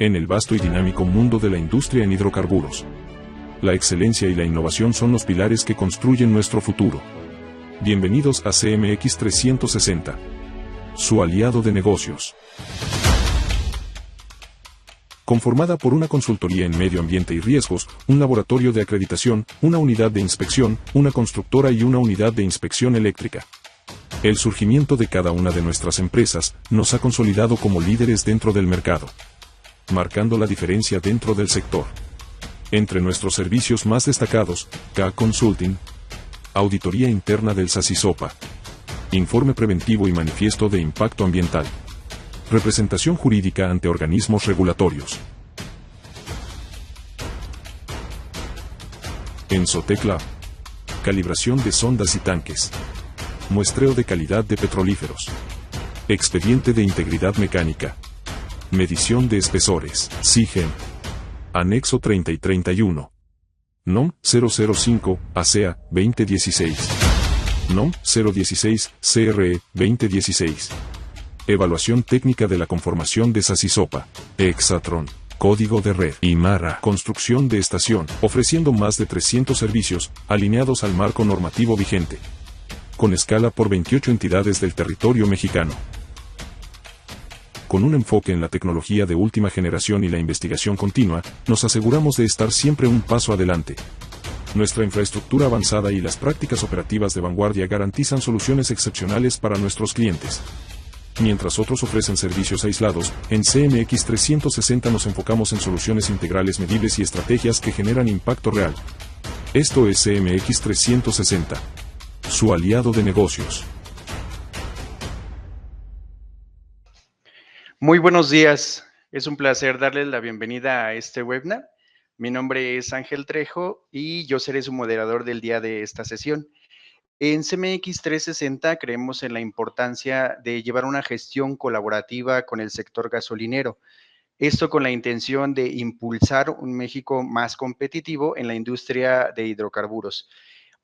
En el vasto y dinámico mundo de la industria en hidrocarburos, la excelencia y la innovación son los pilares que construyen nuestro futuro. Bienvenidos a CMX 360, su aliado de negocios. Conformada por una consultoría en medio ambiente y riesgos, un laboratorio de acreditación, una unidad de inspección, una constructora y una unidad de inspección eléctrica. El surgimiento de cada una de nuestras empresas nos ha consolidado como líderes dentro del mercado, marcando la diferencia dentro del sector. Entre nuestros servicios más destacados, K Consulting, Auditoría Interna del SACISOPA, Informe Preventivo y Manifiesto de Impacto Ambiental, Representación Jurídica ante organismos regulatorios. Enzotec Lab, Calibración de sondas y tanques, Muestreo de calidad de petrolíferos, Expediente de Integridad Mecánica, Medición de espesores, SIGEM, Anexo 30 y 31. NOM 005, ASEA, 2016. NOM 016, CRE, 2016. Evaluación técnica de la conformación de SACISOPA, Hexatron, Código de Red, IMARA, Construcción de estación, ofreciendo más de 300 servicios, alineados al marco normativo vigente, con escala por 28 entidades del territorio mexicano. Con un enfoque en la tecnología de última generación y la investigación continua, nos aseguramos de estar siempre un paso adelante. Nuestra infraestructura avanzada y las prácticas operativas de vanguardia garantizan soluciones excepcionales para nuestros clientes. Mientras otros ofrecen servicios aislados, en CMX 360 nos enfocamos en soluciones integrales medibles y estrategias que generan impacto real. Esto es CMX 360, su aliado de negocios. Muy buenos días, es un placer darles la bienvenida a este webinar. Mi nombre es Ángel Trejo y yo seré su moderador del día de esta sesión. En CMX 360 creemos en la importancia de llevar una gestión colaborativa con el sector gasolinero. Esto con la intención de impulsar un México más competitivo en la industria de hidrocarburos.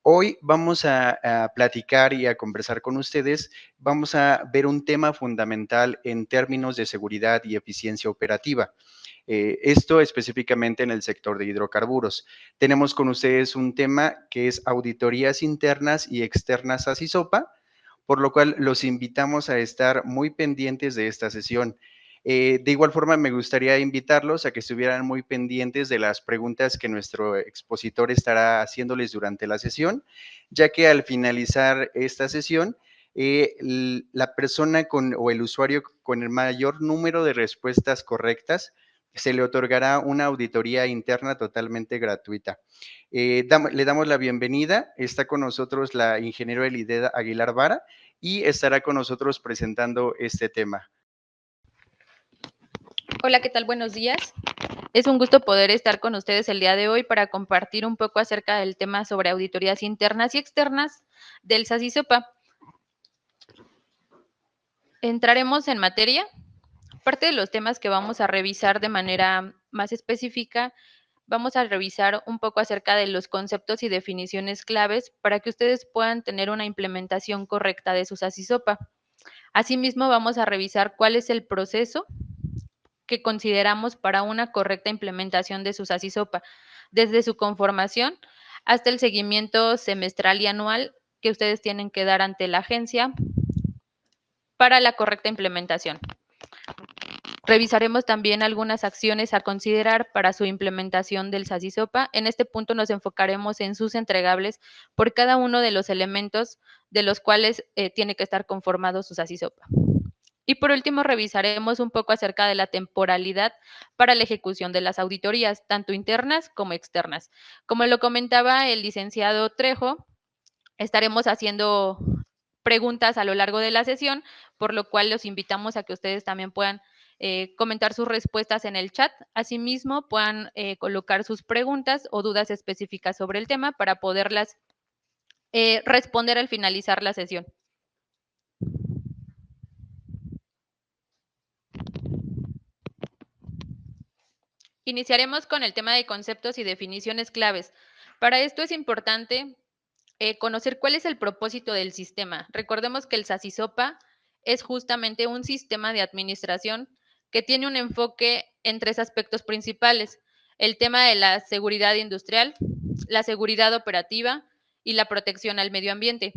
Hoy vamos a platicar y a conversar con ustedes. Vamos a ver un tema fundamental en términos de seguridad y eficiencia operativa. Esto específicamente en el sector de hidrocarburos. Tenemos con ustedes un tema que es auditorías internas y externas a SACISOPA, por lo cual los invitamos a estar muy pendientes de esta sesión. De igual forma, me gustaría invitarlos a que estuvieran muy pendientes de las preguntas que nuestro expositor estará haciéndoles durante la sesión, ya que al finalizar esta sesión, la persona o el usuario con el mayor número de respuestas correctas se le otorgará una auditoría interna totalmente gratuita. Le damos la bienvenida. Está con nosotros la ingeniera Elideda Aguilar Vara y estará con nosotros presentando este tema. Hola, ¿qué tal? Buenos días. Es un gusto poder estar con ustedes el día de hoy para compartir un poco acerca del tema sobre auditorías internas y externas del SACISOPA. Entraremos en materia. Parte de los temas que vamos a revisar de manera más específica, vamos a revisar un poco acerca de los conceptos y definiciones claves para que ustedes puedan tener una implementación correcta de su SACISOPA. Asimismo, vamos a revisar cuál es el proceso que consideramos para una correcta implementación de su SACISOPA, desde su conformación hasta el seguimiento semestral y anual que ustedes tienen que dar ante la agencia para la correcta implementación. Revisaremos también algunas acciones a considerar para su implementación del SACISOPA. En este punto nos enfocaremos en sus entregables por cada uno de los elementos de los cuales tiene que estar conformado su SACISOPA. Y por último, revisaremos un poco acerca de la temporalidad para la ejecución de las auditorías, tanto internas como externas. Como lo comentaba el licenciado Trejo, estaremos haciendo preguntas a lo largo de la sesión, por lo cual los invitamos a que ustedes también puedan comentar sus respuestas en el chat. Asimismo, puedan colocar sus preguntas o dudas específicas sobre el tema para poderlas responder al finalizar la sesión. Iniciaremos con el tema de conceptos y definiciones claves. Para esto es importante conocer cuál es el propósito del sistema. Recordemos que el SACISOPA es justamente un sistema de administración que tiene un enfoque en 3 aspectos principales: el tema de la seguridad industrial, la seguridad operativa y la protección al medio ambiente.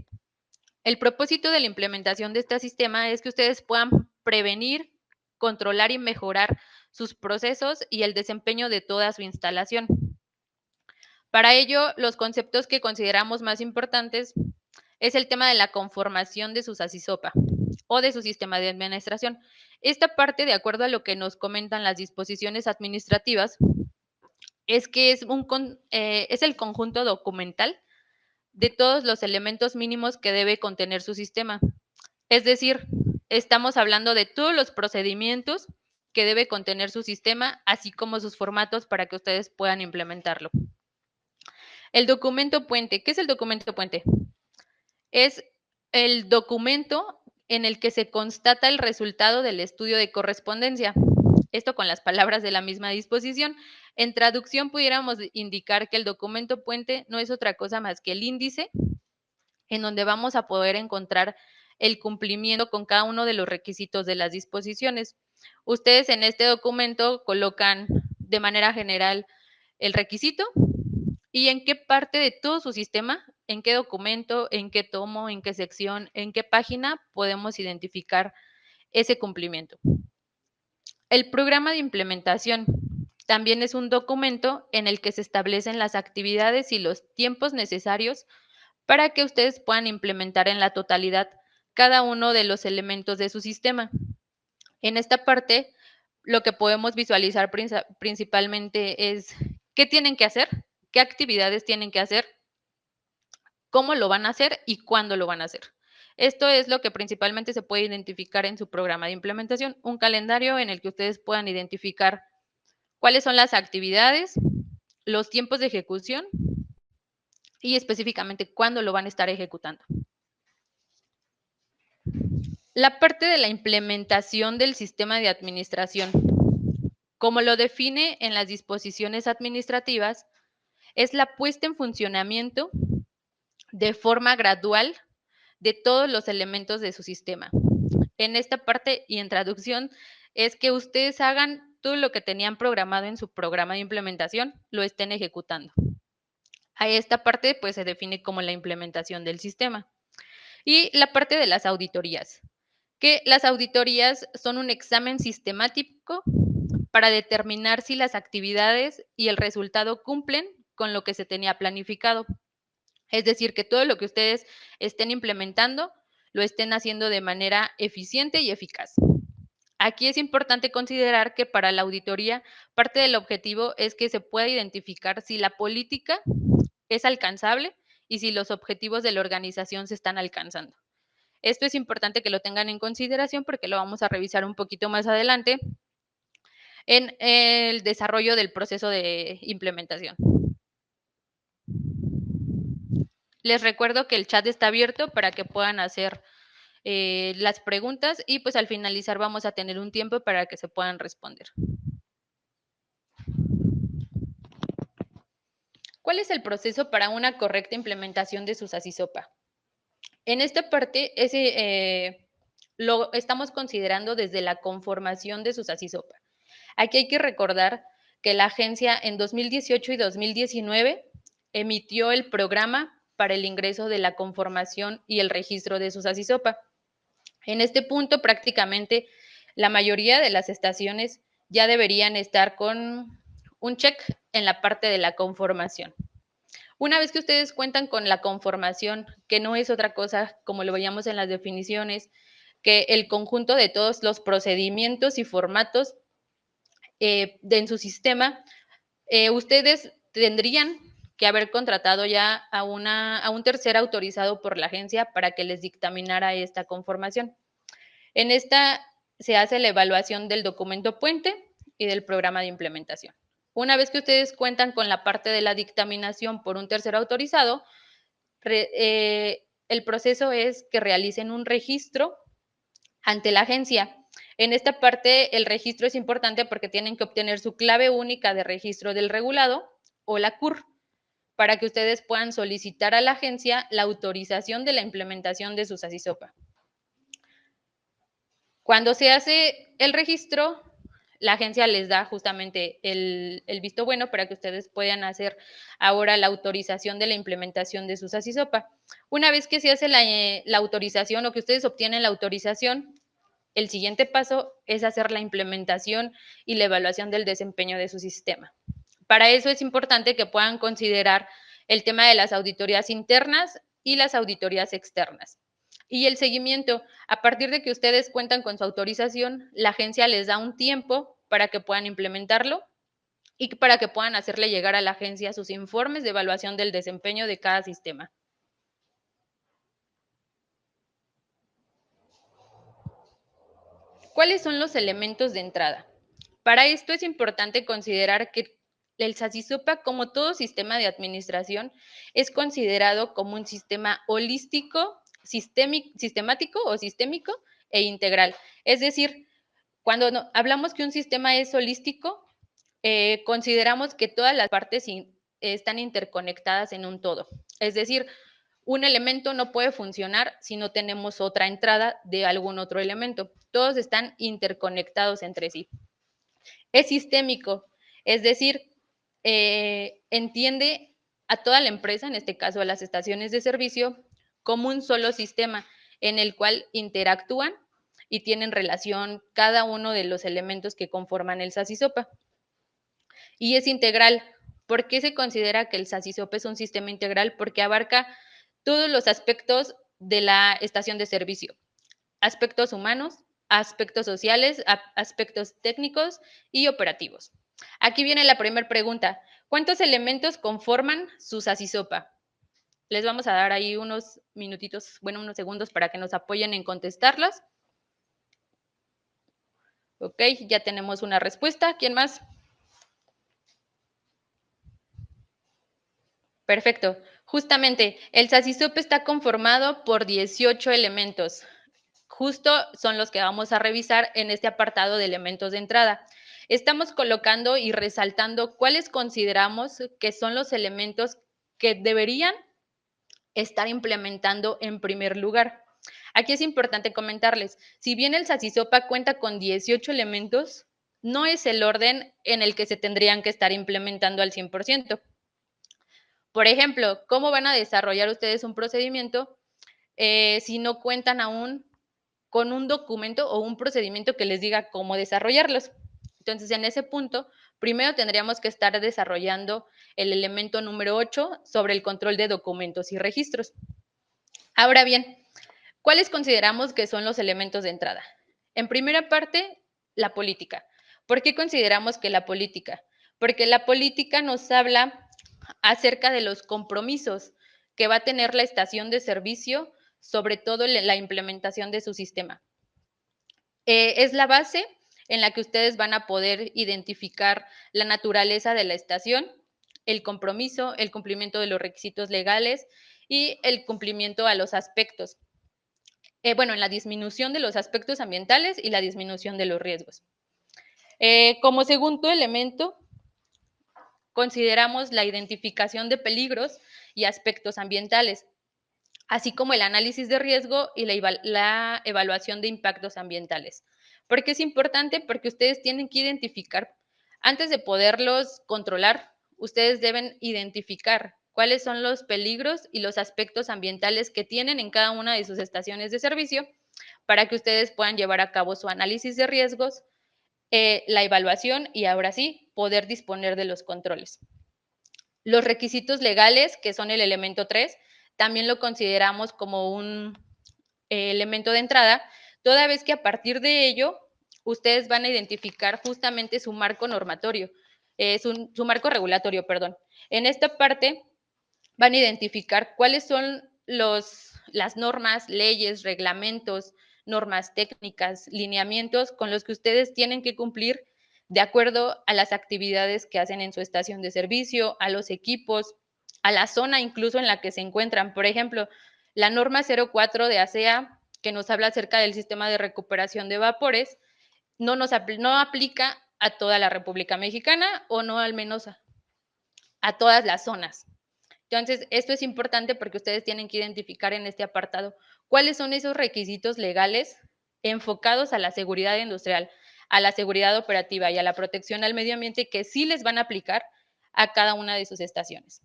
El propósito de la implementación de este sistema es que ustedes puedan prevenir, controlar y mejorar sus procesos y el desempeño de toda su instalación. Para ello, los conceptos que consideramos más importantes es el tema de la conformación de su SASISOPA o de su sistema de administración. Esta parte, de acuerdo a lo que nos comentan las disposiciones administrativas, es que es el conjunto documental de todos los elementos mínimos que debe contener su sistema. Es decir, estamos hablando de todos los procedimientos que debe contener su sistema, así como sus formatos para que ustedes puedan implementarlo. El documento puente. ¿Qué es el documento puente? Es el documento en el que se constata el resultado del estudio de correspondencia. Esto con las palabras de la misma disposición. En traducción pudiéramos indicar que el documento puente no es otra cosa más que el índice en donde vamos a poder encontrar el cumplimiento con cada uno de los requisitos de las disposiciones. Ustedes en este documento colocan de manera general el requisito y en qué parte de todo su sistema, en qué documento, en qué tomo, en qué sección, en qué página podemos identificar ese cumplimiento. El programa de implementación también es un documento en el que se establecen las actividades y los tiempos necesarios para que ustedes puedan implementar en la totalidad cada uno de los elementos de su sistema. En esta parte, lo que podemos visualizar principalmente es qué tienen que hacer, qué actividades tienen que hacer, cómo lo van a hacer y cuándo lo van a hacer. Esto es lo que principalmente se puede identificar en su programa de implementación, un calendario en el que ustedes puedan identificar cuáles son las actividades, los tiempos de ejecución y específicamente cuándo lo van a estar ejecutando. La parte de la implementación del sistema de administración, como lo define en las disposiciones administrativas, es la puesta en funcionamiento de forma gradual de todos los elementos de su sistema. En esta parte y en traducción es que ustedes hagan todo lo que tenían programado en su programa de implementación, lo estén ejecutando. A esta parte pues se define como la implementación del sistema. Y la parte de las auditorías, que las auditorías son un examen sistemático para determinar si las actividades y el resultado cumplen con lo que se tenía planificado. Es decir, que todo lo que ustedes estén implementando lo estén haciendo de manera eficiente y eficaz. Aquí es importante considerar que para la auditoría, parte del objetivo es que se pueda identificar si la política es alcanzable y si los objetivos de la organización se están alcanzando. Esto es importante que lo tengan en consideración porque lo vamos a revisar un poquito más adelante en el desarrollo del proceso de implementación. Les recuerdo que el chat está abierto para que puedan hacer las preguntas y pues al finalizar vamos a tener un tiempo para que se puedan responder. ¿Cuál es el proceso para una correcta implementación de su SASISOPA? En esta parte lo estamos considerando desde la conformación de su SASISOPA. Aquí hay que recordar que la agencia en 2018 y 2019 emitió el programa para el ingreso de la conformación y el registro de su SASISOPA. En este punto, prácticamente la mayoría de las estaciones ya deberían estar con un check en la parte de la conformación. Una vez que ustedes cuentan con la conformación, que no es otra cosa, como lo veíamos en las definiciones, que el conjunto de todos los procedimientos y formatos en su sistema, ustedes tendrían que haber contratado ya a un tercer autorizado por la agencia para que les dictaminara esta conformación. En esta se hace la evaluación del documento puente y del programa de implementación. Una vez que ustedes cuentan con la parte de la dictaminación por un tercer autorizado, el proceso es que realicen un registro ante la agencia. En esta parte el registro es importante porque tienen que obtener su clave única de registro del regulado o la CUR para que ustedes puedan solicitar a la agencia la autorización de la implementación de su SASISOPA. Cuando se hace el registro, la agencia les da justamente el visto bueno para que ustedes puedan hacer ahora la autorización de la implementación de su SASISOPA. Una vez que se hace la autorización o que ustedes obtienen la autorización, el siguiente paso es hacer la implementación y la evaluación del desempeño de su sistema. Para eso es importante que puedan considerar el tema de las auditorías internas y las auditorías externas. Y el seguimiento, a partir de que ustedes cuentan con su autorización, la agencia les da un tiempo para que puedan implementarlo y para que puedan hacerle llegar a la agencia sus informes de evaluación del desempeño de cada sistema. ¿Cuáles son los elementos de entrada? Para esto es importante considerar que el SASISOPA, como todo sistema de administración, es considerado como un sistema holístico, sistemático o sistémico e integral. Es decir, cuando hablamos que un sistema es holístico, consideramos que todas las partes están interconectadas en un todo. Es decir, un elemento no puede funcionar si no tenemos otra entrada de algún otro elemento. Todos están interconectados entre sí. Es sistémico, es decir, entiende a toda la empresa, en este caso a las estaciones de servicio, como un solo sistema en el cual interactúan y tienen relación cada uno de los elementos que conforman el SASISOPA. Y es integral. ¿Por qué se considera que el SASISOPA es un sistema integral? Porque abarca todos los aspectos de la estación de servicio, aspectos humanos, aspectos sociales, aspectos técnicos y operativos. Aquí viene la primera pregunta. ¿Cuántos elementos conforman su SASISOPA? Les vamos a dar ahí unos minutitos, bueno, unos segundos para que nos apoyen en contestarlas. Ok, ya tenemos una respuesta. ¿Quién más? Perfecto. Justamente, el SASISOPA está conformado por 18 elementos. Justo son los que vamos a revisar en este apartado de elementos de entrada. Estamos colocando y resaltando cuáles consideramos que son los elementos que deberían estar implementando en primer lugar. Aquí es importante comentarles, si bien el SASISOPA cuenta con 18 elementos, no es el orden en el que se tendrían que estar implementando al 100%. Por ejemplo, ¿cómo van a desarrollar ustedes un procedimiento si no cuentan aún con un documento o un procedimiento que les diga cómo desarrollarlos? Entonces, en ese punto, primero tendríamos que estar desarrollando el elemento número 8 sobre el control de documentos y registros. Ahora bien, ¿cuáles consideramos que son los elementos de entrada? En primera parte, la política. ¿Por qué consideramos que la política? Porque la política nos habla acerca de los compromisos que va a tener la estación de servicio, sobre todo la implementación de su sistema. Es la base en la que ustedes van a poder identificar la naturaleza de la estación, el compromiso, el cumplimiento de los requisitos legales y el cumplimiento a los aspectos. Bueno, en la disminución de los aspectos ambientales y la disminución de los riesgos. Como segundo elemento, consideramos la identificación de peligros y aspectos ambientales, así como el análisis de riesgo y la evaluación de impactos ambientales. ¿Por qué es importante? Porque ustedes tienen que identificar, antes de poderlos controlar, ustedes deben identificar cuáles son los peligros y los aspectos ambientales que tienen en cada una de sus estaciones de servicio para que ustedes puedan llevar a cabo su análisis de riesgos, la evaluación y ahora sí, poder disponer de los controles. Los requisitos legales, que son el elemento 3, también lo consideramos como un elemento de entrada, toda vez que a partir de ello, ustedes van a identificar justamente su marco normatorio, su marco regulatorio, perdón. En esta parte van a identificar cuáles son las normas, leyes, reglamentos, normas técnicas, lineamientos con los que ustedes tienen que cumplir de acuerdo a las actividades que hacen en su estación de servicio, a los equipos, a la zona incluso en la que se encuentran. Por ejemplo, la norma 04 de ASEA, que nos habla acerca del sistema de recuperación de vapores, no aplica a toda la República Mexicana o no al menos a todas las zonas. Entonces, esto es importante porque ustedes tienen que identificar en este apartado cuáles son esos requisitos legales enfocados a la seguridad industrial, a la seguridad operativa y a la protección al medio ambiente que sí les van a aplicar a cada una de sus estaciones.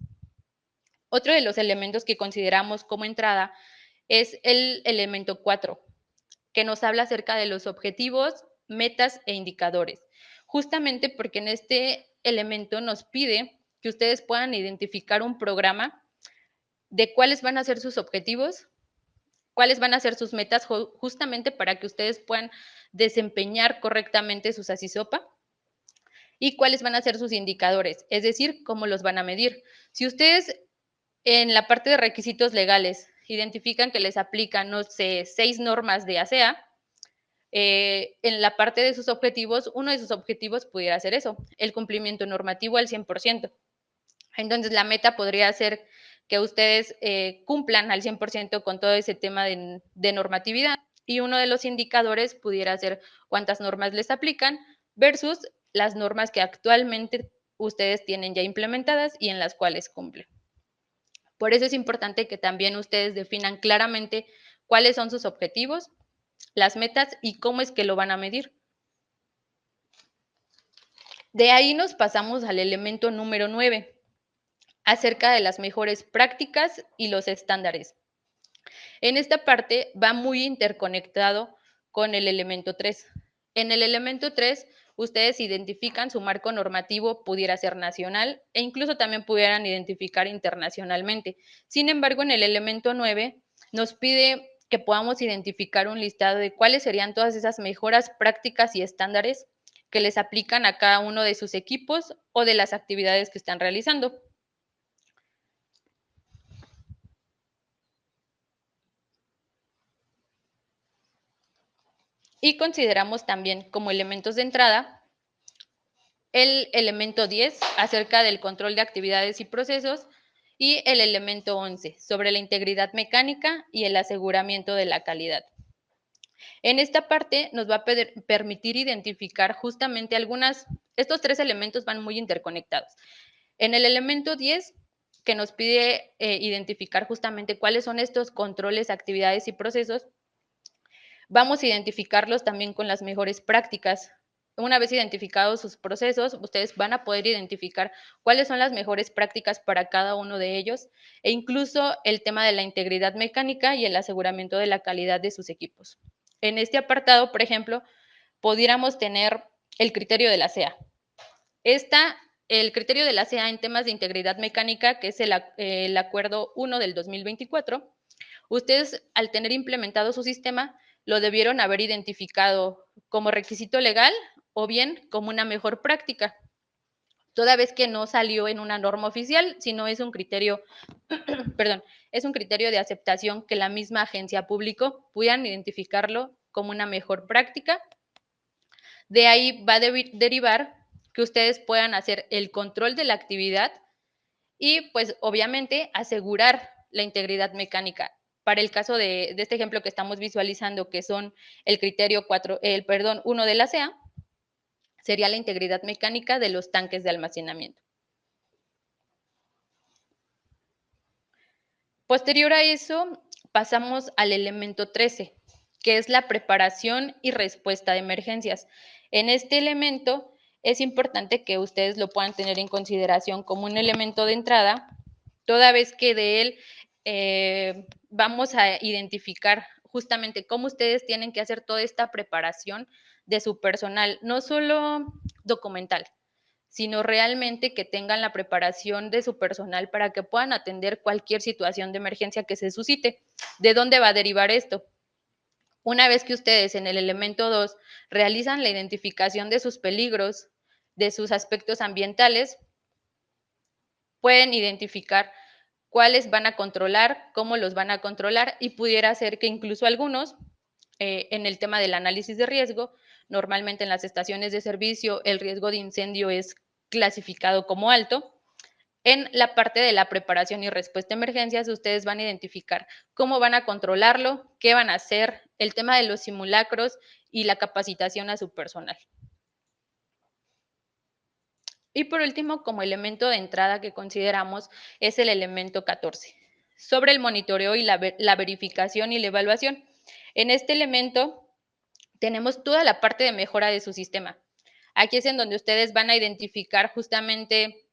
Otro de los elementos que consideramos como entrada es el elemento 4, que nos habla acerca de los objetivos, metas e indicadores, justamente porque en este elemento nos pide que ustedes puedan identificar un programa de cuáles van a ser sus objetivos, cuáles van a ser sus metas, justamente para que ustedes puedan desempeñar correctamente sus ASISOPA, y cuáles van a ser sus indicadores, es decir, cómo los van a medir. Si ustedes en la parte de requisitos legales identifican que les aplican, no sé, 6 normas de ASEA, en la parte de sus objetivos, uno de sus objetivos pudiera ser eso, el cumplimiento normativo al 100%. Entonces, la meta podría ser que ustedes cumplan al 100% con todo ese tema de normatividad, y uno de los indicadores pudiera ser cuántas normas les aplican versus las normas que actualmente ustedes tienen ya implementadas y en las cuales cumplen. Por eso es importante que también ustedes definan claramente cuáles son sus objetivos, las metas y cómo es que lo van a medir. De ahí nos pasamos al elemento número 9, acerca de las mejores prácticas y los estándares. En esta parte va muy interconectado con el elemento 3. En el elemento 3, ustedes identifican su marco normativo, pudiera ser nacional e incluso también pudieran identificar internacionalmente. Sin embargo, en el elemento 9 nos pide que podamos identificar un listado de cuáles serían todas esas mejoras prácticas y estándares que les aplican a cada uno de sus equipos o de las actividades que están realizando. Y consideramos también como elementos de entrada el elemento 10 acerca del control de actividades y procesos y el elemento 11 sobre la integridad mecánica y el aseguramiento de la calidad. En esta parte nos va a permitir identificar justamente estos 3 elementos van muy interconectados. En el elemento 10, que nos pide identificar justamente cuáles son estos controles, actividades y procesos, vamos a identificarlos también con las mejores prácticas. Una vez identificados sus procesos, ustedes van a poder identificar cuáles son las mejores prácticas para cada uno de ellos e incluso el tema de la integridad mecánica y el aseguramiento de la calidad de sus equipos. En este apartado, por ejemplo, pudiéramos tener el criterio de la CEA. El criterio de la CEA en temas de integridad mecánica, que es el acuerdo 1 del 2024, ustedes al tener implementado su sistema, lo debieron haber identificado como requisito legal o bien como una mejor práctica, toda vez que no salió en una norma oficial, sino es un criterio, es un criterio de aceptación que la misma agencia publicó, puedan identificarlo como una mejor práctica. De ahí va a derivar que ustedes puedan hacer el control de la actividad y pues obviamente asegurar la integridad mecánica. Para el caso de este ejemplo que estamos visualizando, que son el criterio 1 de la CEA, sería la integridad mecánica de los tanques de almacenamiento. Posterior a eso, pasamos al elemento 13, que es la preparación y respuesta de emergencias. En este elemento es importante que ustedes lo puedan tener en consideración como un elemento de entrada, toda vez que de él vamos a identificar justamente cómo ustedes tienen que hacer toda esta preparación de su personal, no solo documental, sino realmente que tengan la preparación de su personal para que puedan atender cualquier situación de emergencia que se suscite. ¿De dónde va a derivar esto? Una vez que ustedes en el elemento 2 realizan la identificación de sus peligros, de sus aspectos ambientales, pueden identificar cuáles van a controlar, cómo los van a controlar y pudiera ser que incluso algunos, en el tema del análisis de riesgo, normalmente en las estaciones de servicio el riesgo de incendio es clasificado como alto. En la parte de la preparación y respuesta a emergencias, ustedes van a identificar cómo van a controlarlo, qué van a hacer, el tema de los simulacros y la capacitación a su personal. Y por último, como elemento de entrada que consideramos, es el elemento 14, sobre el monitoreo y la verificación y la evaluación. En este elemento tenemos toda la parte de mejora de su sistema. Aquí es en donde ustedes van a identificar justamente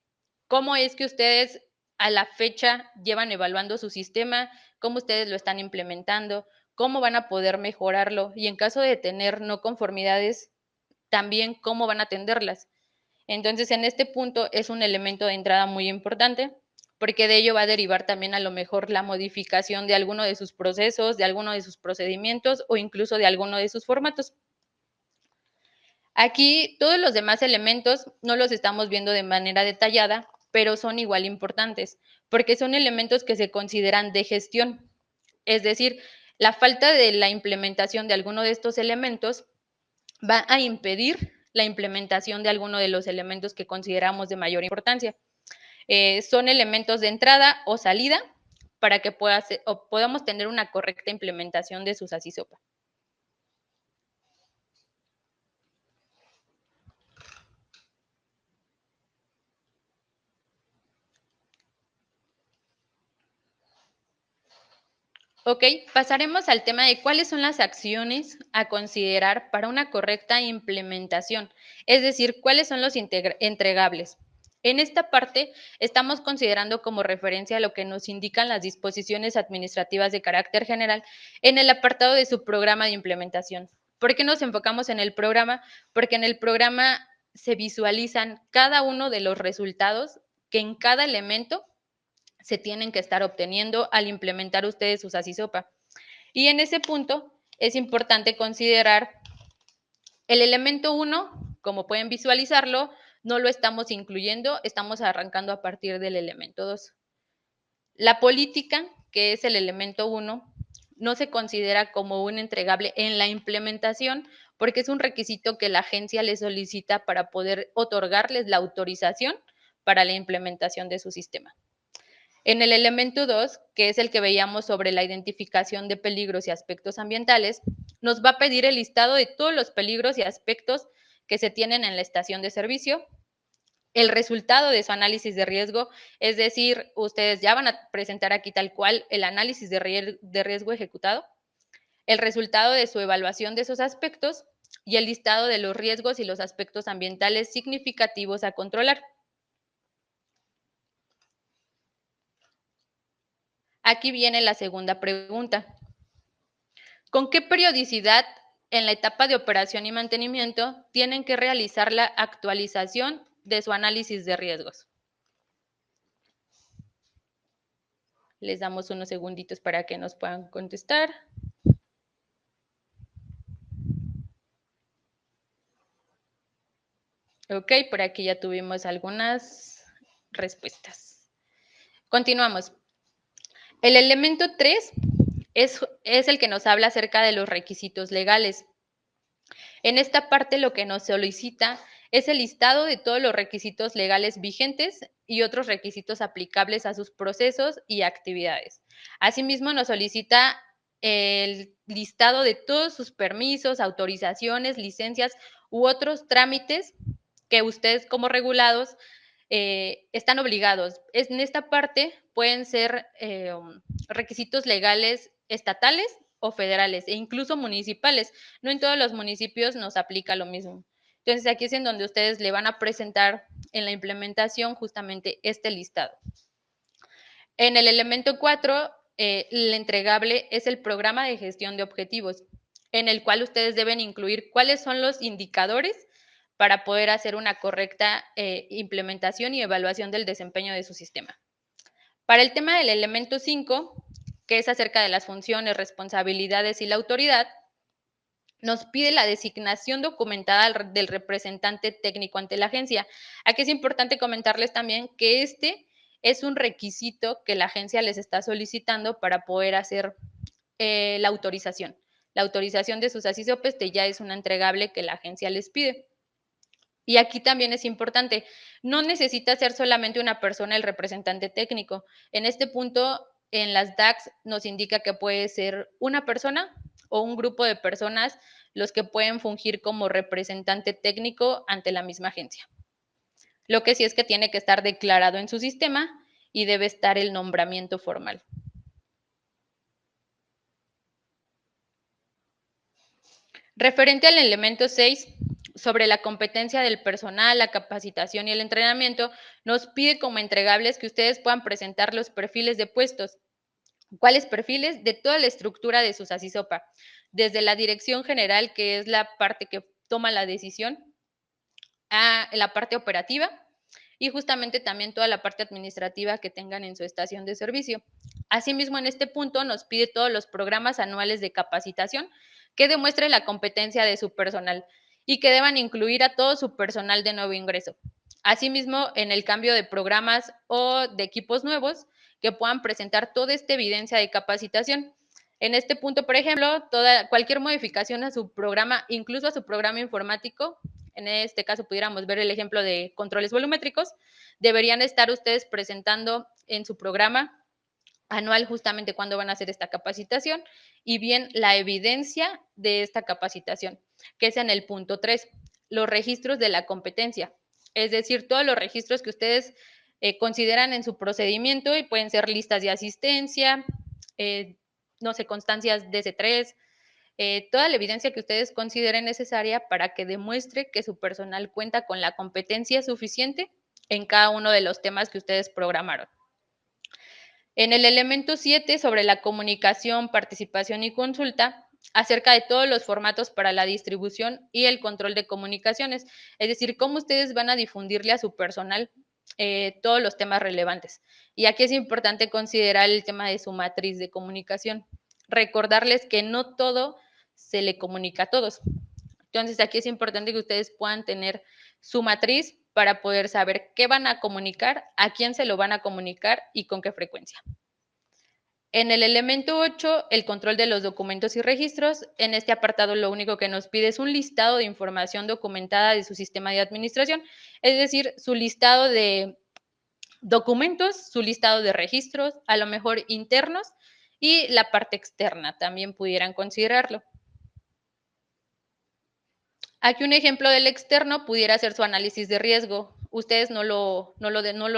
cómo es que ustedes a la fecha llevan evaluando su sistema, cómo ustedes lo están implementando, cómo van a poder mejorarlo y en caso de tener no conformidades, también cómo van a atenderlas. Entonces, en este punto es un elemento de entrada muy importante porque de ello va a derivar también a lo mejor la modificación de alguno de sus procesos, de alguno de sus procedimientos o incluso de alguno de sus formatos. Aquí todos los demás elementos no los estamos viendo de manera detallada, pero son igual importantes, porque son elementos que se consideran de gestión. Es decir, la falta de la implementación de alguno de estos elementos va a impedir la implementación de alguno de los elementos que consideramos de mayor importancia. Son elementos de entrada o salida para que podamos tener una correcta implementación de sus SASISOPA. Ok, pasaremos al tema de cuáles son las acciones a considerar para una correcta implementación, es decir, cuáles son los entregables. En esta parte estamos considerando como referencia lo que nos indican las disposiciones administrativas de carácter general en el apartado de su programa de implementación. ¿Por qué nos enfocamos en el programa? Porque en el programa se visualizan cada uno de los resultados que en cada elemento se tienen que estar obteniendo al implementar ustedes sus SASISOPA. Y en ese punto es importante considerar el elemento 1, como pueden visualizarlo, no lo estamos incluyendo, estamos arrancando a partir del elemento 2. La política, que es el elemento 1, no se considera como un entregable en la implementación porque es un requisito que la agencia le solicita para poder otorgarles la autorización para la implementación de su sistema. En el elemento 2, que es el que veíamos sobre la identificación de peligros y aspectos ambientales, nos va a pedir el listado de todos los peligros y aspectos que se tienen en la estación de servicio, el resultado de su análisis de riesgo, es decir, ustedes ya van a presentar aquí tal cual el análisis de riesgo ejecutado, el resultado de su evaluación de esos aspectos y el listado de los riesgos y los aspectos ambientales significativos a controlar. Aquí viene la segunda pregunta. ¿Con qué periodicidad en la etapa de operación y mantenimiento tienen que realizar la actualización de su análisis de riesgos? Les damos unos segunditos para que nos puedan contestar. Ok, por aquí ya tuvimos algunas respuestas. Continuamos. El elemento 3 es el que nos habla acerca de los requisitos legales. En esta parte lo que nos solicita es el listado de todos los requisitos legales vigentes y otros requisitos aplicables a sus procesos y actividades. Asimismo, nos solicita el listado de todos sus permisos, autorizaciones, licencias u otros trámites que ustedes como regulados están obligados. En esta parte pueden ser requisitos legales estatales o federales e incluso municipales. No en todos los municipios nos aplica lo mismo. Entonces, aquí es en donde ustedes le van a presentar en la implementación justamente este listado. En el elemento 4, el entregable es el programa de gestión de objetivos, en el cual ustedes deben incluir cuáles son los indicadores para poder hacer una correcta implementación y evaluación del desempeño de su sistema. Para el tema del elemento 5, que es acerca de las funciones, responsabilidades y la autoridad, nos pide la designación documentada del representante técnico ante la agencia. Aquí es importante comentarles también que este es un requisito que la agencia les está solicitando para poder hacer la autorización. La autorización de sus SASISOPES ya es una entregable que la agencia les pide. Y aquí también es importante, no necesita ser solamente una persona el representante técnico. En este punto, en las DACs nos indica que puede ser una persona o un grupo de personas los que pueden fungir como representante técnico ante la misma agencia. Lo que sí es que tiene que estar declarado en su sistema y debe estar el nombramiento formal. Referente al elemento 6, sobre la competencia del personal, la capacitación y el entrenamiento, nos pide como entregables que ustedes puedan presentar los perfiles de puestos. ¿Cuáles perfiles? De toda la estructura de su SACISOPA, desde la dirección general, que es la parte que toma la decisión, a la parte operativa y justamente también toda la parte administrativa que tengan en su estación de servicio. Asimismo, en este punto nos pide todos los programas anuales de capacitación que demuestren la competencia de su personal y que deban incluir a todo su personal de nuevo ingreso. Asimismo, en el cambio de programas o de equipos nuevos, que puedan presentar toda esta evidencia de capacitación. En este punto, por ejemplo, cualquier modificación a su programa, incluso a su programa informático, en este caso pudiéramos ver el ejemplo de controles volumétricos, deberían estar ustedes presentando en su programa anual justamente cuándo van a hacer esta capacitación y bien la evidencia de esta capacitación, que es en el punto 3, los registros de la competencia, es decir, todos los registros que ustedes consideran en su procedimiento y pueden ser listas de asistencia, no sé, constancias DC3, toda la evidencia que ustedes consideren necesaria para que demuestre que su personal cuenta con la competencia suficiente en cada uno de los temas que ustedes programaron. En el elemento 7, sobre la comunicación, participación y consulta, acerca de todos los formatos para la distribución y el control de comunicaciones, es decir, cómo ustedes van a difundirle a su personal todos los temas relevantes. Y aquí es importante considerar el tema de su matriz de comunicación. Recordarles que no todo se le comunica a todos. Entonces, aquí es importante que ustedes puedan tener su matriz para poder saber qué van a comunicar, a quién se lo van a comunicar y con qué frecuencia. En el elemento 8, el control de los documentos y registros. En este apartado lo único que nos pide es un listado de información documentada de su sistema de administración, es decir, su listado de documentos, su listado de registros, a lo mejor internos, y la parte externa también pudieran considerarlo. Aquí un ejemplo del externo pudiera ser su análisis de riesgo. Ustedes no lo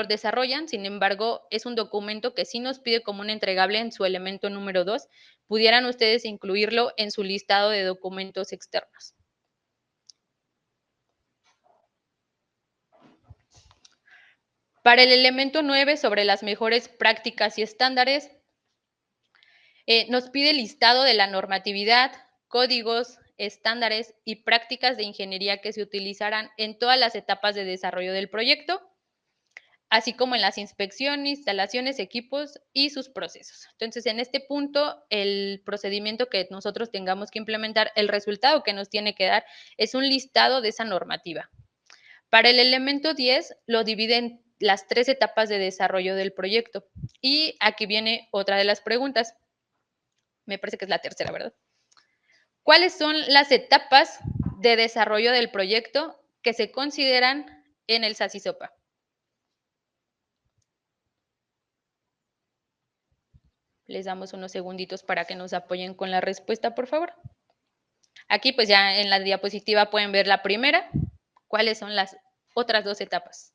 desarrollan, sin embargo, es un documento que sí nos pide como un entregable en su elemento número 2. Pudieran ustedes incluirlo en su listado de documentos externos. Para el elemento 9, sobre las mejores prácticas y estándares, nos pide listado de la normatividad, códigos, estándares y prácticas de ingeniería que se utilizarán en todas las etapas de desarrollo del proyecto, así como en las inspecciones, instalaciones, equipos y sus procesos. Entonces, en este punto, el procedimiento que nosotros tengamos que implementar, el resultado que nos tiene que dar es un listado de esa normativa. Para el elemento 10, lo divide en las 3 etapas de desarrollo del proyecto. Y aquí viene otra de las preguntas. Me parece que es la tercera, ¿verdad? ¿Cuáles son las etapas de desarrollo del proyecto que se consideran en el SACISOPA? Les damos unos segunditos para que nos apoyen con la respuesta, por favor. Aquí, pues ya en la diapositiva pueden ver la primera. ¿Cuáles son las otras 2 etapas?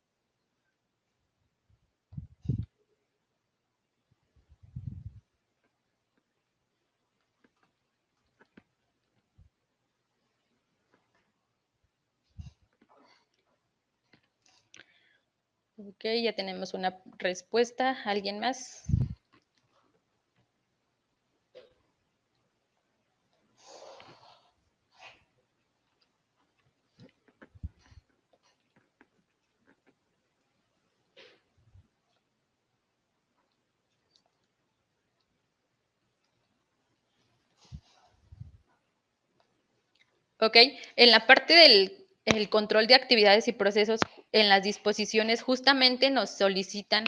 Ok, ya tenemos una respuesta. ¿Alguien más? Ok, en la parte del control de actividades y procesos, en las disposiciones justamente nos solicitan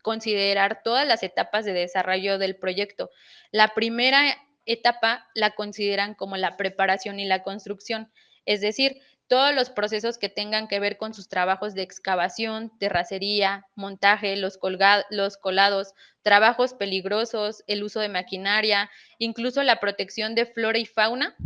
considerar todas las etapas de desarrollo del proyecto. La primera etapa la consideran como la preparación y la construcción, es decir, todos los procesos que tengan que ver con sus trabajos de excavación, terracería, montaje, los colados, trabajos peligrosos, el uso de maquinaria, incluso la protección de flora y fauna,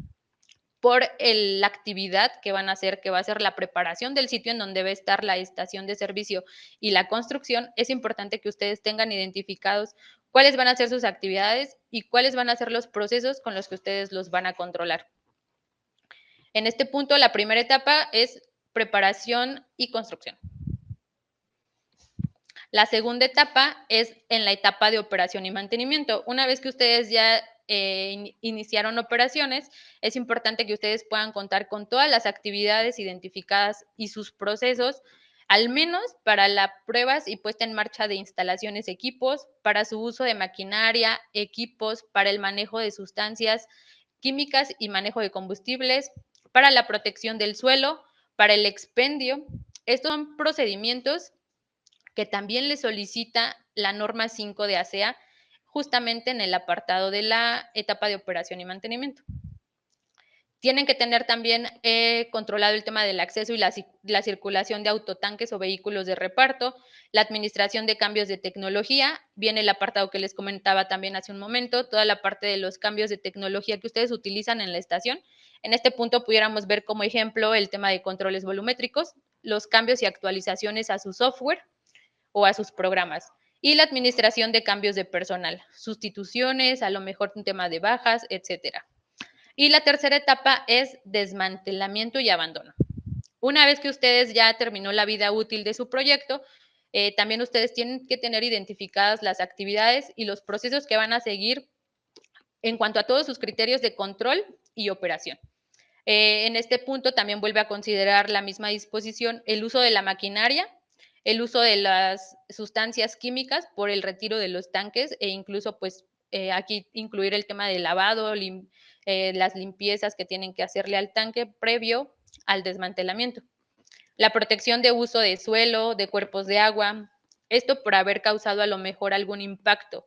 por la actividad que van a hacer, que va a ser la preparación del sitio en donde va a estar la estación de servicio y la construcción. Es importante que ustedes tengan identificados cuáles van a ser sus actividades y cuáles van a ser los procesos con los que ustedes los van a controlar. En este punto, la primera etapa es preparación y construcción. La segunda etapa es en la etapa de operación y mantenimiento. Una vez que ustedes ya iniciaron operaciones, es importante que ustedes puedan contar con todas las actividades identificadas y sus procesos, al menos para las pruebas y puesta en marcha de instalaciones, equipos, para su uso de maquinaria, equipos, para el manejo de sustancias químicas y manejo de combustibles, para la protección del suelo, para el expendio. Estos son procedimientos que también le solicita la norma 5 de ASEA, justamente en el apartado de la etapa de operación y mantenimiento. Tienen que tener también controlado el tema del acceso y la circulación de autotanques o vehículos de reparto, la administración de cambios de tecnología, viene el apartado que les comentaba también hace un momento, toda la parte de los cambios de tecnología que ustedes utilizan en la estación. En este punto pudiéramos ver como ejemplo el tema de controles volumétricos, los cambios y actualizaciones a su software o a sus programas. Y la administración de cambios de personal, sustituciones, a lo mejor un tema de bajas, etcétera. Y la tercera etapa es desmantelamiento y abandono. Una vez que ustedes ya terminó la vida útil de su proyecto, también ustedes tienen que tener identificadas las actividades y los procesos que van a seguir en cuanto a todos sus criterios de control y operación. En este punto también vuelve a considerar la misma disposición el uso de la maquinaria, el uso de las sustancias químicas por el retiro de los tanques e incluso pues aquí incluir el tema de lavado, las limpiezas que tienen que hacerle al tanque previo al desmantelamiento. La protección de uso de suelo, de cuerpos de agua, esto por haber causado a lo mejor algún impacto.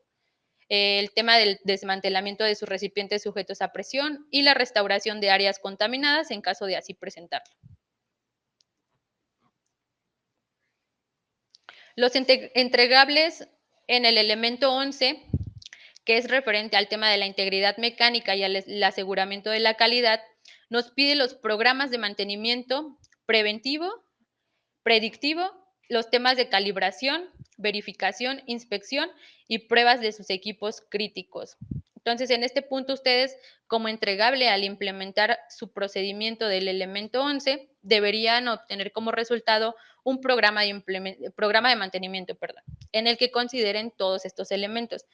El tema del desmantelamiento de sus recipientes sujetos a presión y la restauración de áreas contaminadas en caso de así presentarlo. Los entregables en el elemento 11, que es referente al tema de la integridad mecánica y al aseguramiento de la calidad, nos pide los programas de mantenimiento preventivo, predictivo, los temas de calibración, verificación, inspección y pruebas de sus equipos críticos. Entonces, en este punto, ustedes, como entregable al implementar su procedimiento del elemento 11, deberían obtener como resultado un programa de mantenimiento, en el que consideren todos estos elementos.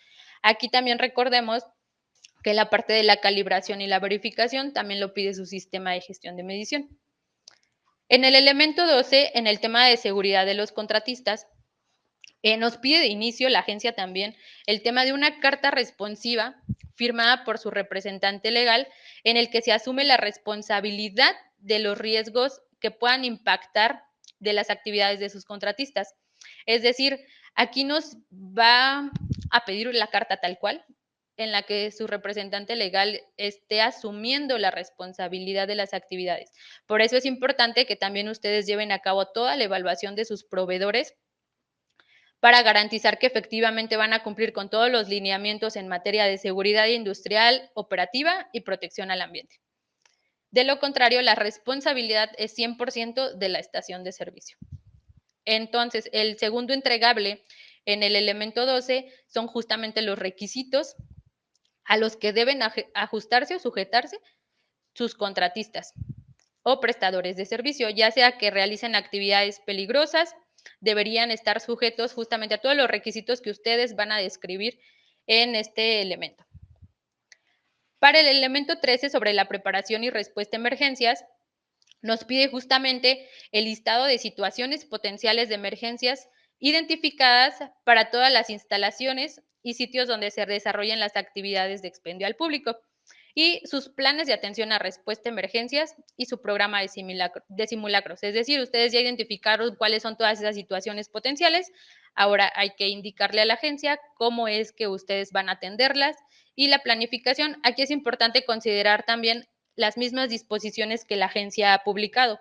Aquí también recordemos que la parte de la calibración y la verificación también lo pide su sistema de gestión de medición. En el elemento 12, en el tema de seguridad de los contratistas, nos pide de inicio la agencia también el tema de una carta responsiva firmada por su representante legal en el que se asume la responsabilidad de los riesgos que puedan impactar de las actividades de sus contratistas. Es decir, aquí nos va a pedir la carta tal cual, en la que su representante legal esté asumiendo la responsabilidad de las actividades. Por eso es importante que también ustedes lleven a cabo toda la evaluación de sus proveedores para garantizar que efectivamente van a cumplir con todos los lineamientos en materia de seguridad industrial, operativa y protección al ambiente. De lo contrario, la responsabilidad es 100% de la estación de servicio. Entonces, el segundo entregable en el elemento 12 son justamente los requisitos a los que deben ajustarse o sujetarse sus contratistas o prestadores de servicio, ya sea que realicen actividades peligrosas, deberían estar sujetos justamente a todos los requisitos que ustedes van a describir en este elemento. Para el elemento 13 sobre la preparación y respuesta a emergencias, nos pide justamente el listado de situaciones potenciales de emergencias identificadas para todas las instalaciones y sitios donde se desarrollen las actividades de expendio al público y sus planes de atención a respuesta a emergencias y su programa de simulacros. Es decir, ustedes ya identificaron cuáles son todas esas situaciones potenciales. Ahora hay que indicarle a la agencia cómo es que ustedes van a atenderlas y la planificación. Aquí es importante considerar también las mismas disposiciones que la agencia ha publicado.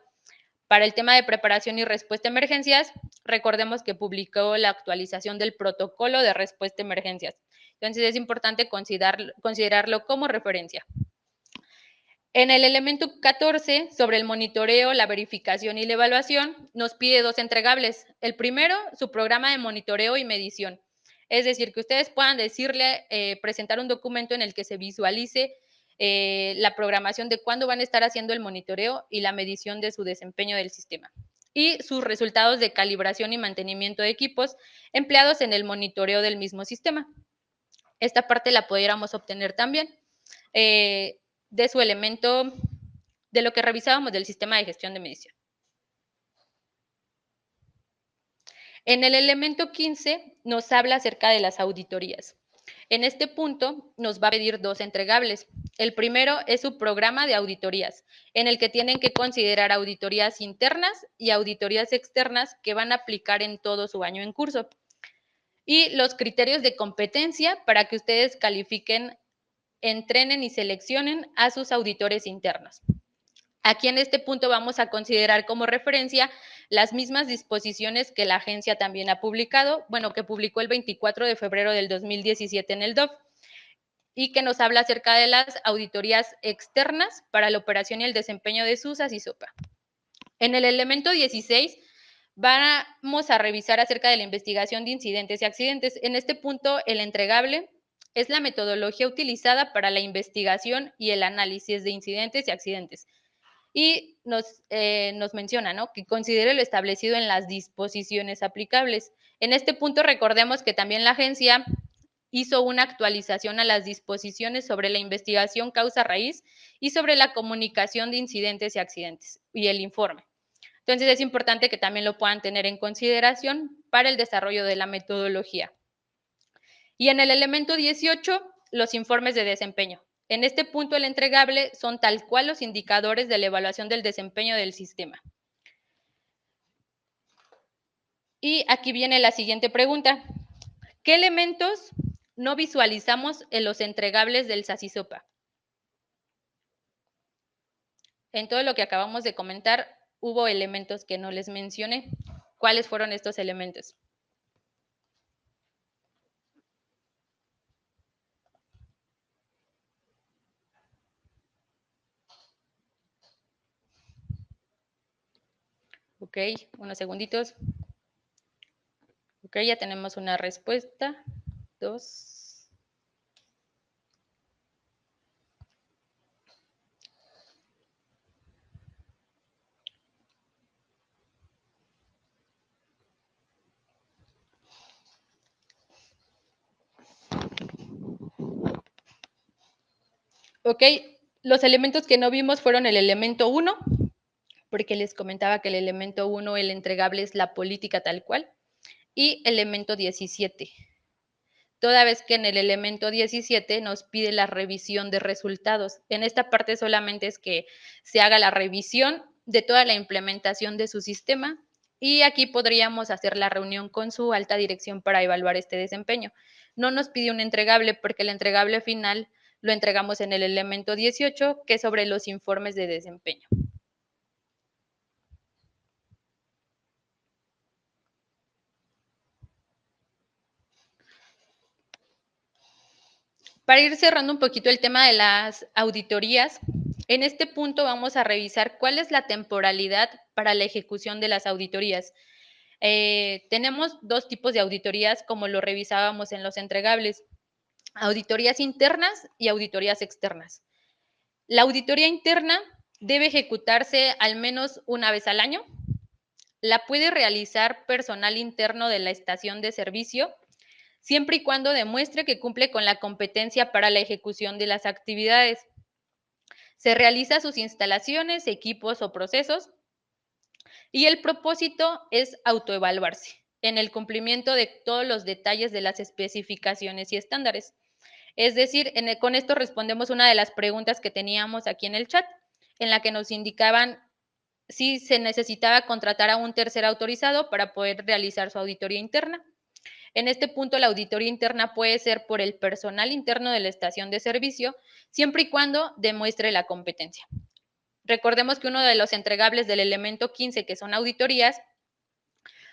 Para el tema de preparación y respuesta a emergencias, recordemos que publicó la actualización del protocolo de respuesta a emergencias. Entonces, es importante considerarlo como referencia. En el elemento 14, sobre el monitoreo, la verificación y la evaluación, nos pide dos entregables. El primero, su programa de monitoreo y medición. Es decir, que ustedes puedan decirle, presentar un documento en el que se visualice la programación de cuándo van a estar haciendo el monitoreo y la medición de su desempeño del sistema, y sus resultados de calibración y mantenimiento de equipos empleados en el monitoreo del mismo sistema. Esta parte la pudiéramos obtener también de su elemento, de lo que revisábamos del sistema de gestión de medición. En el elemento 15 nos habla acerca de las auditorías. En este punto nos va a pedir dos entregables. El primero es su programa de auditorías, en el que tienen que considerar auditorías internas y auditorías externas que van a aplicar en todo su año en curso. Y los criterios de competencia para que ustedes califiquen, entrenen y seleccionen a sus auditores internos. Aquí en este punto vamos a considerar como referencia las mismas disposiciones que la agencia también ha publicado, bueno, que publicó el 24 de febrero del 2017 en el DOF, y que nos habla acerca de las auditorías externas para la operación y el desempeño de SUSAS y SOPA. En el elemento 16 vamos a revisar acerca de la investigación de incidentes y accidentes. En este punto, el entregable es la metodología utilizada para la investigación y el análisis de incidentes y accidentes. Y nos menciona, ¿no?, que considere lo establecido en las disposiciones aplicables. En este punto recordemos que también la agencia hizo una actualización a las disposiciones sobre la investigación causa-raíz y sobre la comunicación de incidentes y accidentes y el informe. Entonces es importante que también lo puedan tener en consideración para el desarrollo de la metodología. Y en el elemento 18, los informes de desempeño. En este punto, el entregable son tal cual los indicadores de la evaluación del desempeño del sistema. Y aquí viene la siguiente pregunta. ¿Qué elementos no visualizamos en los entregables del SASISOPA? En todo lo que acabamos de comentar, hubo elementos que no les mencioné. ¿Cuáles fueron estos elementos? Ok, unos segunditos. Ok, ya tenemos una respuesta. 2. Ok, los elementos que no vimos fueron el elemento 1, porque les comentaba que el elemento 1, el entregable, es la política tal cual, y elemento 17. Toda vez que en el elemento 17 nos pide la revisión de resultados. En esta parte solamente es que se haga la revisión de toda la implementación de su sistema, y aquí podríamos hacer la reunión con su alta dirección para evaluar este desempeño. No nos pide un entregable porque el entregable final lo entregamos en el elemento 18, que es sobre los informes de desempeño. Para ir cerrando un poquito el tema de las auditorías, en este punto vamos a revisar cuál es la temporalidad para la ejecución de las auditorías. Tenemos dos tipos de auditorías, como lo revisábamos en los entregables: auditorías internas y auditorías externas. La auditoría interna debe ejecutarse al menos una vez al año. La puede realizar personal interno de la estación de servicio, siempre y cuando demuestre que cumple con la competencia para la ejecución de las actividades. Se realiza sus instalaciones, equipos o procesos, y el propósito es autoevaluarse en el cumplimiento de todos los detalles de las especificaciones y estándares. Es decir, con esto respondemos una de las preguntas que teníamos aquí en el chat, en la que nos indicaban si se necesitaba contratar a un tercer autorizado para poder realizar su auditoría interna. En este punto, la auditoría interna puede ser por el personal interno de la estación de servicio, siempre y cuando demuestre la competencia. Recordemos que uno de los entregables del elemento 15, que son auditorías,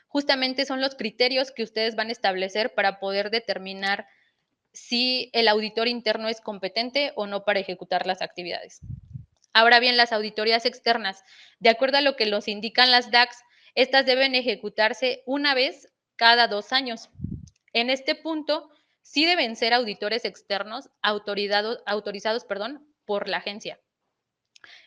justamente son los criterios que ustedes van a establecer para poder determinar si el auditor interno es competente o no para ejecutar las actividades. Ahora bien, las auditorías externas, de acuerdo a lo que nos indican las DACs, estas deben ejecutarse una vez cada 2 años. En este punto, sí deben ser auditores externos autorizados por la agencia.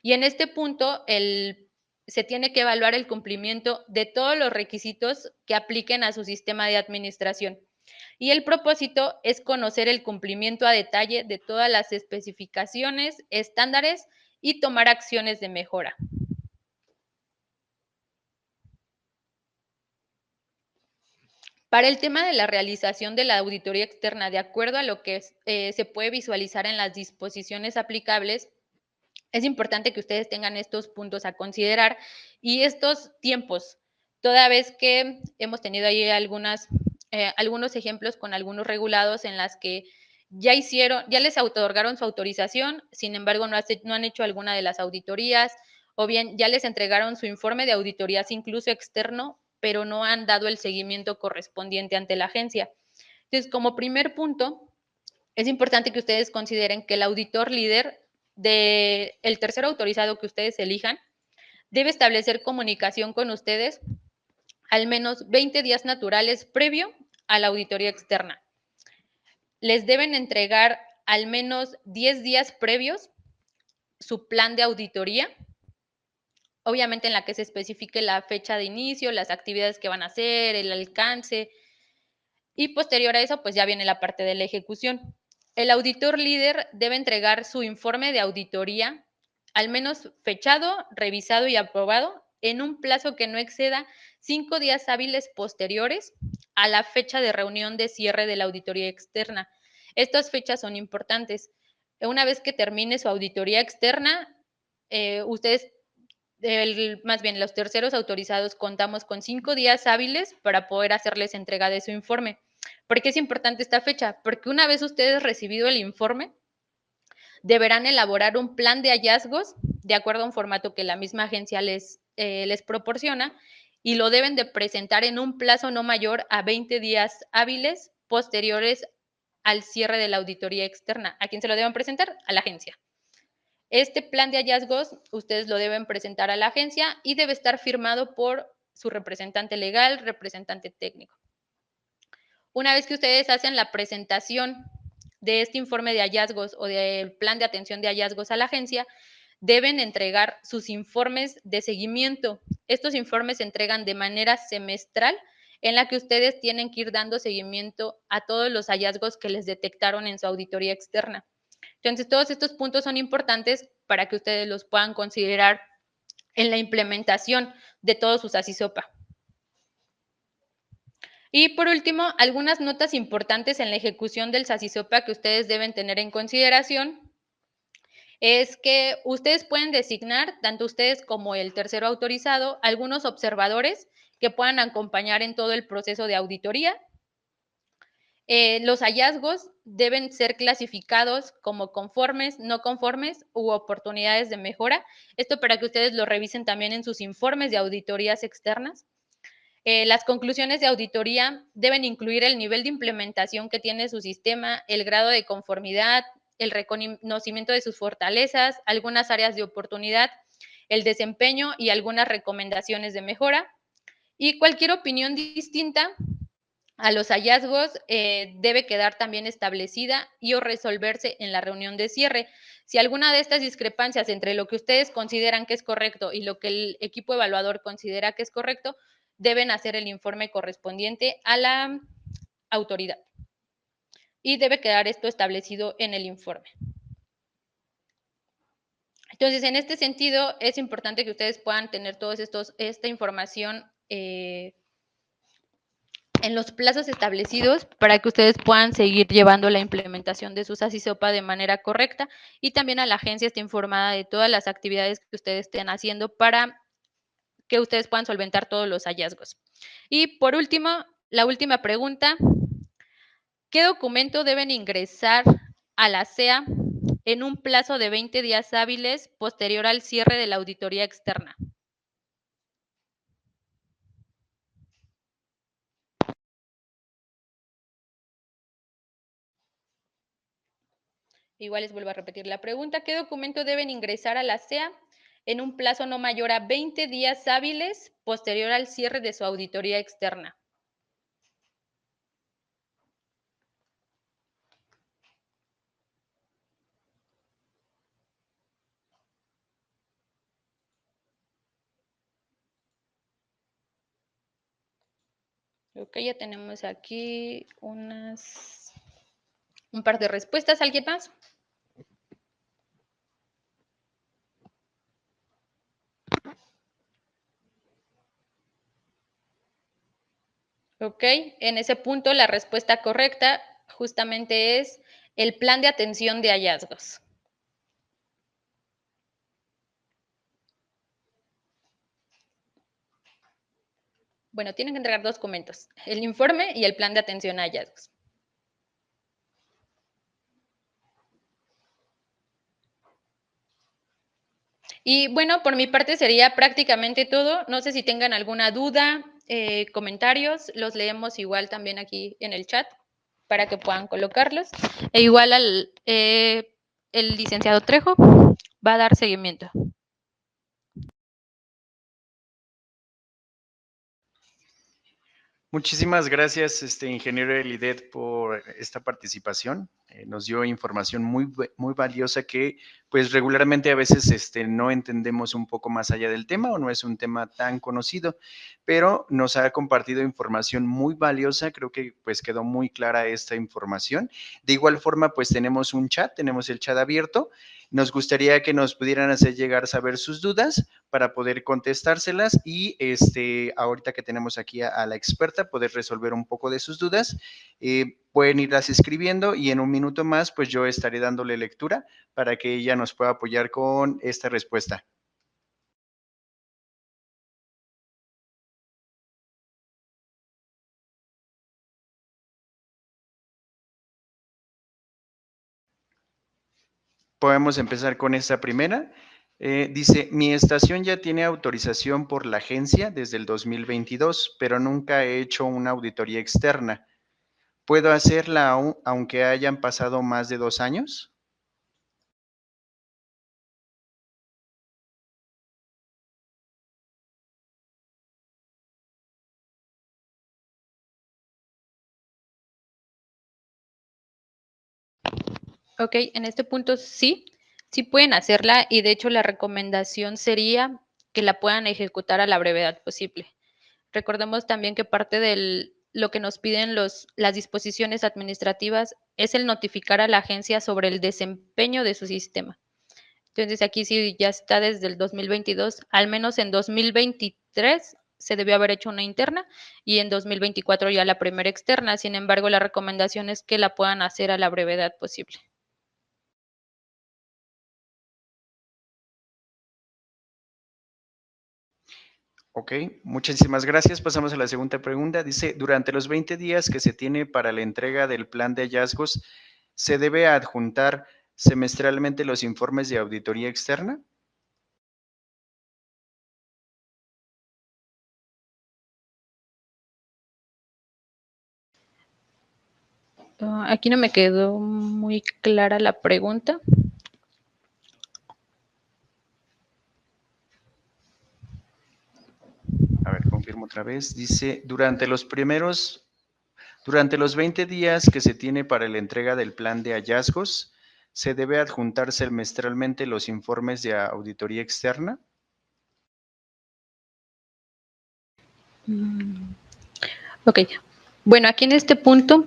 Y en este punto, se tiene que evaluar el cumplimiento de todos los requisitos que apliquen a su sistema de administración. Y el propósito es conocer el cumplimiento a detalle de todas las especificaciones, estándares y tomar acciones de mejora. Para el tema de la realización de la auditoría externa, de acuerdo a lo que se puede visualizar en las disposiciones aplicables, es importante que ustedes tengan estos puntos a considerar y estos tiempos, toda vez que hemos tenido ahí algunos ejemplos con algunos regulados en las que ya les otorgaron su autorización, sin embargo no han hecho alguna de las auditorías, o bien ya les entregaron su informe de auditorías incluso externo, pero no han dado el seguimiento correspondiente ante la agencia. Entonces, como primer punto, es importante que ustedes consideren que el auditor líder del tercero autorizado que ustedes elijan debe establecer comunicación con ustedes al menos 20 días naturales previo a la auditoría externa. Les deben entregar al menos 10 días previos su plan de auditoría, obviamente en la que se especifique la fecha de inicio, las actividades que van a hacer, el alcance, y posterior a eso, pues ya viene la parte de la ejecución. El auditor líder debe entregar su informe de auditoría, al menos fechado, revisado y aprobado, en un plazo que no exceda 5 días hábiles posteriores a la fecha de reunión de cierre de la auditoría externa. Estas fechas son importantes. Una vez que termine su auditoría externa, ustedes, más bien los terceros autorizados, contamos con 5 días hábiles para poder hacerles entrega de su informe. ¿Por qué es importante esta fecha? Porque una vez ustedes recibido el informe, deberán elaborar un plan de hallazgos de acuerdo a un formato que la misma agencia les proporciona y lo deben de presentar en un plazo no mayor a 20 días hábiles posteriores al cierre de la auditoría externa. ¿A quién se lo deben presentar? A la agencia. Este plan de hallazgos ustedes lo deben presentar a la agencia y debe estar firmado por su representante legal, representante técnico. Una vez que ustedes hacen la presentación de este informe de hallazgos o del plan de atención de hallazgos a la agencia, deben entregar sus informes de seguimiento. Estos informes se entregan de manera semestral en la que ustedes tienen que ir dando seguimiento a todos los hallazgos que les detectaron en su auditoría externa. Entonces, todos estos puntos son importantes para que ustedes los puedan considerar en la implementación de todos sus ASISOPA. Y por último, algunas notas importantes en la ejecución del SASISOPA que ustedes deben tener en consideración es que ustedes pueden designar, tanto ustedes como el tercero autorizado, algunos observadores que puedan acompañar en todo el proceso de auditoría. Los hallazgos deben ser clasificados como conformes, no conformes u oportunidades de mejora. Esto para que ustedes lo revisen también en sus informes de auditorías externas. Las conclusiones de auditoría deben incluir el nivel de implementación que tiene su sistema, el grado de conformidad, el reconocimiento de sus fortalezas, algunas áreas de oportunidad, el desempeño y algunas recomendaciones de mejora. Y cualquier opinión distinta a los hallazgos debe quedar también establecida y o resolverse en la reunión de cierre. Si alguna de estas discrepancias entre lo que ustedes consideran que es correcto y lo que el equipo evaluador considera que es correcto, deben hacer el informe correspondiente a la autoridad. Y debe quedar esto establecido en el informe. Entonces, en este sentido, es importante que ustedes puedan tener esta información en los plazos establecidos para que ustedes puedan seguir llevando la implementación de sus ASISOPA de manera correcta y también a la agencia esté informada de todas las actividades que ustedes estén haciendo para que ustedes puedan solventar todos los hallazgos. Y por último, la última pregunta, ¿qué documento deben ingresar a la SEA en un plazo de 20 días hábiles posterior al cierre de la auditoría externa? Igual les vuelvo a repetir la pregunta, ¿qué documento deben ingresar a la SEA en un plazo no mayor a 20 días hábiles posterior al cierre de su auditoría externa? Ok, ya tenemos aquí un par de respuestas. ¿Alguien más? Ok, en ese punto la respuesta correcta justamente es el plan de atención de hallazgos. Bueno, tienen que entregar 2 documentos, el informe y el plan de atención a hallazgos. Y bueno, por mi parte sería prácticamente todo. No sé si tengan alguna duda, comentarios, los leemos igual también aquí en el chat para que puedan colocarlos. E igual el licenciado Trejo va a dar seguimiento. Muchísimas gracias, ingeniero Elidet, por esta participación. Nos dio información muy valiosa que, pues, regularmente a veces no entendemos un poco más allá del tema o no es un tema tan conocido, pero nos ha compartido información muy valiosa. Creo que, pues, quedó muy clara esta información. De igual forma, pues, tenemos un chat, tenemos el chat abierto. Nos gustaría que nos pudieran hacer llegar saber sus dudas para poder contestárselas y ahorita que tenemos aquí a la experta, poder resolver un poco de sus dudas. Pueden irlas escribiendo y en un minuto más, pues yo estaré dándole lectura para que ella nos pueda apoyar con esta respuesta. Podemos empezar con esta primera. Dice, mi estación ya tiene autorización por la agencia desde el 2022, pero nunca he hecho una auditoría externa. ¿Puedo hacerla aunque hayan pasado más de 2 años? Ok, en este punto sí, sí pueden hacerla y de hecho la recomendación sería que la puedan ejecutar a la brevedad posible. Recordemos también que parte de lo que nos piden las disposiciones administrativas es el notificar a la agencia sobre el desempeño de su sistema. Entonces, aquí sí ya está desde el 2022, al menos en 2023 se debió haber hecho una interna y en 2024 ya la primera externa. Sin embargo, la recomendación es que la puedan hacer a la brevedad posible. Ok, muchísimas gracias. Pasamos a la segunda pregunta. Dice, durante los 20 días que se tiene para la entrega del plan de hallazgos, ¿se debe adjuntar semestralmente los informes de auditoría externa? Aquí no me quedó muy clara la pregunta. A ver, confirmo otra vez. Dice, durante los 20 días que se tiene para la entrega del plan de hallazgos, ¿se debe adjuntar semestralmente los informes de auditoría externa? Ok, bueno, aquí en este punto,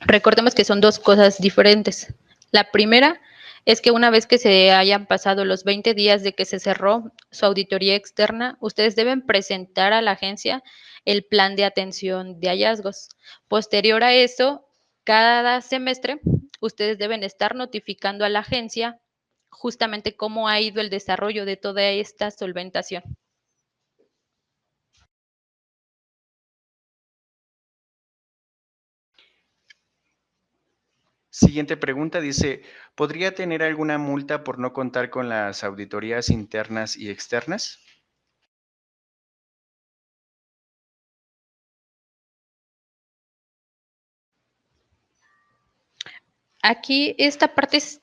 recordemos que son 2 cosas diferentes. La primera es que una vez que se hayan pasado los 20 días de que se cerró su auditoría externa, ustedes deben presentar a la agencia el plan de atención de hallazgos. Posterior a eso, cada semestre, ustedes deben estar notificando a la agencia justamente cómo ha ido el desarrollo de toda esta solventación. Siguiente pregunta dice, ¿podría tener alguna multa por no contar con las auditorías internas y externas? Aquí esta parte sí,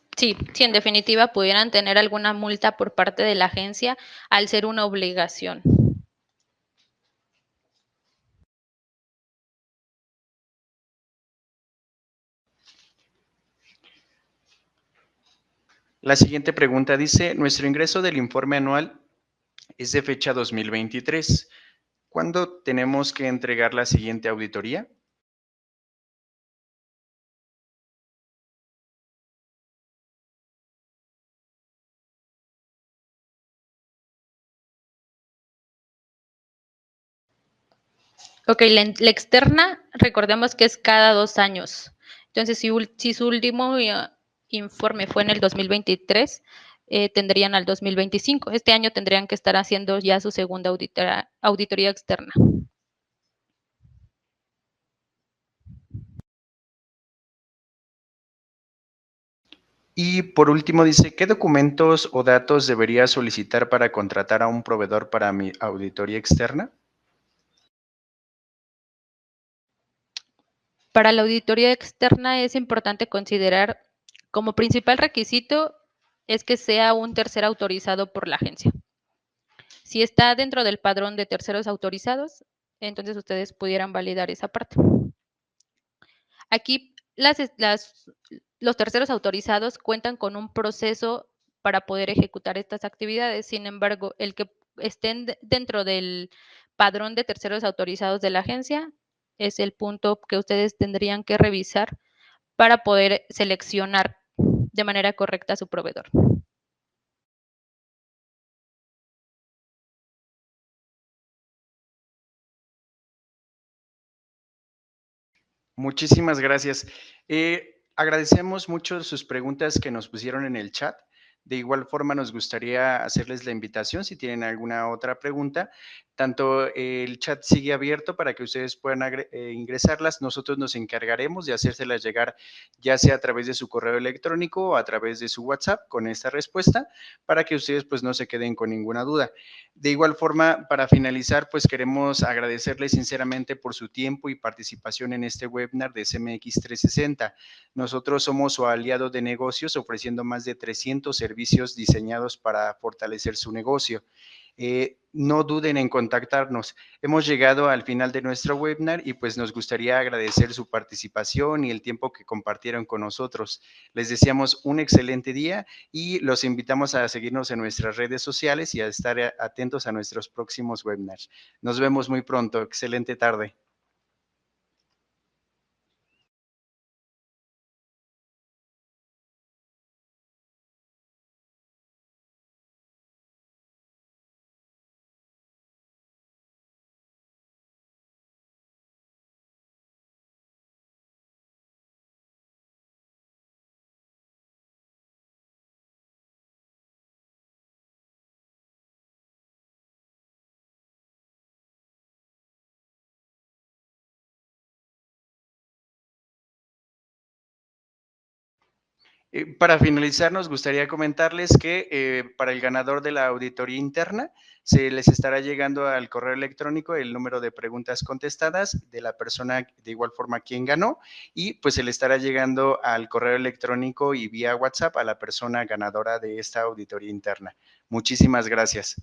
sí, en definitiva pudieran tener alguna multa por parte de la agencia al ser una obligación. La siguiente pregunta dice, nuestro ingreso del informe anual es de fecha 2023. ¿Cuándo tenemos que entregar la siguiente auditoría? Ok, la externa, recordemos que es cada 2 años. Entonces, si su último informe fue en el 2023, tendrían al 2025. Este año tendrían que estar haciendo ya su segunda auditoría externa. Y por último dice, ¿qué documentos o datos debería solicitar para contratar a un proveedor para mi auditoría externa? Para la auditoría externa es importante considerar como principal requisito es que sea un tercero autorizado por la agencia. Si está dentro del padrón de terceros autorizados, entonces ustedes pudieran validar esa parte. Aquí los terceros autorizados cuentan con un proceso para poder ejecutar estas actividades. Sin embargo, el que estén dentro del padrón de terceros autorizados de la agencia es el punto que ustedes tendrían que revisar para poder seleccionar de manera correcta a su proveedor. Muchísimas gracias. Agradecemos mucho sus preguntas que nos pusieron en el chat. De igual forma, nos gustaría hacerles la invitación si tienen alguna otra pregunta. Tanto el chat sigue abierto para que ustedes puedan ingresarlas. Nosotros nos encargaremos de hacérselas llegar, ya sea a través de su correo electrónico o a través de su WhatsApp con esta respuesta, para que ustedes pues no se queden con ninguna duda. De igual forma, para finalizar, pues queremos agradecerles sinceramente por su tiempo y participación en este webinar de CMX 360. Nosotros somos su aliado de negocios, ofreciendo más de 300 servicios diseñados para fortalecer su negocio. No duden en contactarnos. Hemos llegado al final de nuestro webinar y pues nos gustaría agradecer su participación y el tiempo que compartieron con nosotros. Les deseamos un excelente día y los invitamos a seguirnos en nuestras redes sociales y a estar atentos a nuestros próximos webinars. Nos vemos muy pronto. Excelente tarde. Para finalizar, nos gustaría comentarles que para el ganador de la auditoría interna se les estará llegando al correo electrónico el número de preguntas contestadas de la persona de igual forma quien ganó y pues se le estará llegando al correo electrónico y vía WhatsApp a la persona ganadora de esta auditoría interna. Muchísimas gracias.